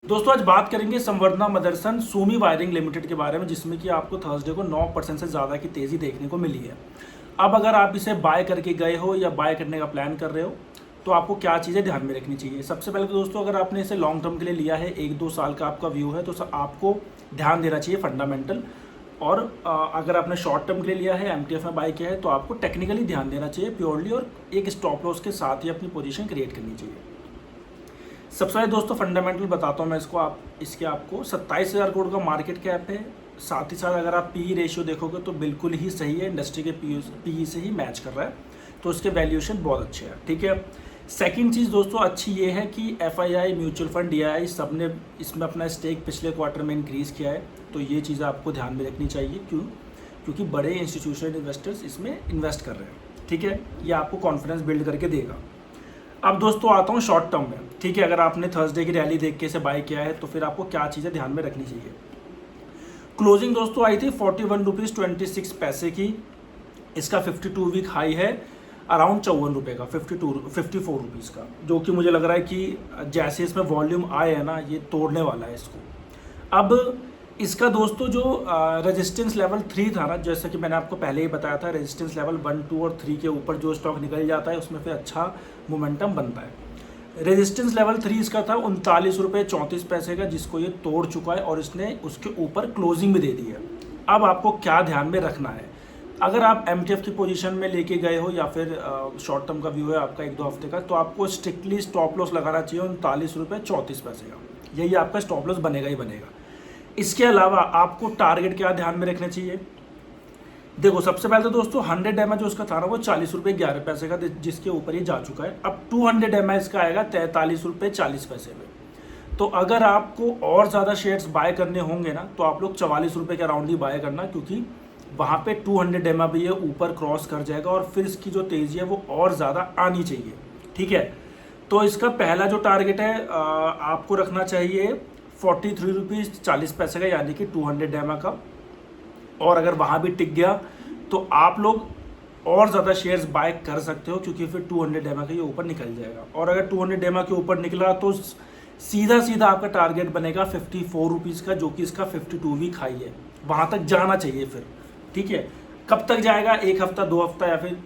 दोस्तों आज बात करेंगे संवर्धना मदरसन सूमी वायरिंग लिमिटेड के बारे में, जिसमें कि आपको थर्सडे को 9% से ज़्यादा की तेज़ी देखने को मिली है। अब अगर आप इसे बाय करके गए हो या बाय करने का प्लान कर रहे हो तो आपको क्या चीज़ें ध्यान में रखनी चाहिए। सबसे पहले तो दोस्तों अगर आपने इसे लॉन्ग टर्म के लिए लिया है, 1-2 साल का आपका व्यू है, तो आपको ध्यान देना चाहिए फंडामेंटल। और अगर आपने शॉर्ट टर्म के लिए लिया है, एमटीएफ में बाय किया है, तो आपको टेक्निकली ध्यान देना चाहिए प्योरली, और एक स्टॉप लॉस के साथ ही अपनी पोजीशन क्रिएट करनी चाहिए। सबसे पहले दोस्तों फंडामेंटल बताता हूँ मैं इसको। इसके आपको 27,000 करोड़ का मार्केट कैप है। साथ ही साथ अगर आप पी रेशियो देखोगे तो बिल्कुल ही सही है, इंडस्ट्री के पी से ही मैच कर रहा है, तो इसके वैल्यूएशन बहुत अच्छे हैं। ठीक है। सेकंड चीज़ दोस्तों अच्छी ये है कि एफआईआई, म्यूचुअल फंड, डीआईआई सब ने इसमें अपना स्टेक पिछले क्वार्टर में इंक्रीज़ किया है, तो ये चीज़ें आपको ध्यान में रखनी चाहिए। क्योंकि बड़े इंस्टीट्यूशनल इन्वेस्टर्स इसमें इन्वेस्ट कर रहे हैं। ठीक है, ये आपको कॉन्फिडेंस बिल्ड करके देगा। अब दोस्तों आता हूँ शॉर्ट टर्म में। ठीक है, अगर आपने थर्सडे की रैली देख के इसे बाय किया है तो फिर आपको क्या चीज़ें ध्यान में रखनी चाहिए। क्लोजिंग दोस्तों आई थी 41 रुपीज़ 26 पैसे की। इसका 52 वीक हाई है अराउंड 54 रुपये का, 54 रुपीज़ का, जो कि मुझे लग रहा है कि जैसे इसमें वॉल्यूम आए है ना, ये तोड़ने वाला है इसको। अब इसका दोस्तों जो रेजिस्टेंस लेवल 3 था ना, जैसा कि मैंने आपको पहले ही बताया था, रेजिस्टेंस लेवल 1, 2 और 3 के ऊपर जो स्टॉक निकल जाता है उसमें फिर अच्छा मोमेंटम बनता है। रेजिस्टेंस लेवल 3 इसका था 39 रुपये 34 पैसे का, जिसको ये तोड़ चुका है और इसने उसके ऊपर क्लोजिंग भी दे दी है। अब आपको क्या ध्यान में रखना है, अगर आप एमटीएफ की पोजीशन में लेके गए हो या फिर शॉर्ट टर्म का व्यू है आपका 1-2 हफ्ते का, तो आपको स्ट्रिक्टली स्टॉप लॉस लगाना चाहिए 39 रुपये 34 पैसे का। यही आपका स्टॉप लॉस बनेगा ही बनेगा। इसके अलावा आपको टारगेट क्या ध्यान में रखने चाहिए। देखो सबसे पहले तो दोस्तों 100 एमए जो उसका था ना, वो 40 रुपये 11 पैसे का, जिसके ऊपर ये जा चुका है। अब 200 एमए इसका आएगा 43 रुपये 40 पैसे में। तो अगर आपको और ज़्यादा शेयर्स बाय करने होंगे ना, तो आप लोग 44 रुपये के अराउंड ही बाय करना, क्योंकि वहाँ पे 200 एमए भी ये ऊपर क्रॉस कर जाएगा और फिर इसकी जो तेज़ी है वो और ज़्यादा आनी चाहिए। ठीक है, तो इसका पहला जो टारगेट है आपको रखना चाहिए 43 रुपीज़ 40 पैसे का, यानी कि 200 एमए का। और अगर वहाँ भी टिक गया तो आप लोग और ज़्यादा शेयर्स बाय कर सकते हो, क्योंकि फिर 200 एमए के ऊपर निकल जाएगा। और अगर 200 एमए के ऊपर निकला तो सीधा सीधा आपका टारगेट बनेगा 54 रुपीज़ का, जो कि इसका 52 वीक हाई है। वहाँ तक जाना चाहिए फिर। ठीक है, कब तक जाएगा, 1 हफ्ता 2 हफ्ता या फिर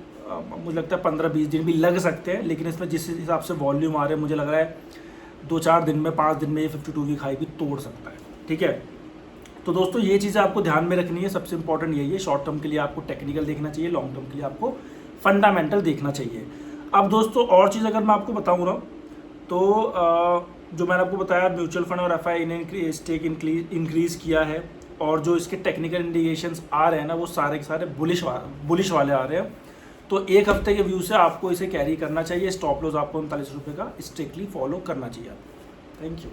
मुझे लगता है 15-20 दिन भी लग सकते हैं, लेकिन इसमें जिस हिसाब से वॉल्यूम आ रहे हैं मुझे लग रहा है 2-4 दिन में, 5 दिन में ये 52 वीक हाई भी तोड़ सकता है। ठीक है, तो दोस्तों ये चीज़ें आपको ध्यान में रखनी है। सबसे इंपॉर्टेंट यही है, शॉर्ट टर्म के लिए आपको टेक्निकल देखना चाहिए, लॉन्ग टर्म के लिए आपको फंडामेंटल देखना चाहिए। अब दोस्तों और चीज़ अगर मैं आपको बताऊँ ना, तो जो मैंने आपको बताया म्यूचुअल फंड और एफआई ने स्टेक इंक्रीज़ किया है, और जो इसके टेक्निकल इंडिकेशंस आ रहे हैं ना, वो सारे के सारे बुलिश वाले आ रहे हैं। तो 1 हफ्ते के व्यू से आपको इसे कैरी करना चाहिए। स्टॉप लॉस आपको 39 रुपये का स्ट्रिक्टली फॉलो करना चाहिए। Thank you.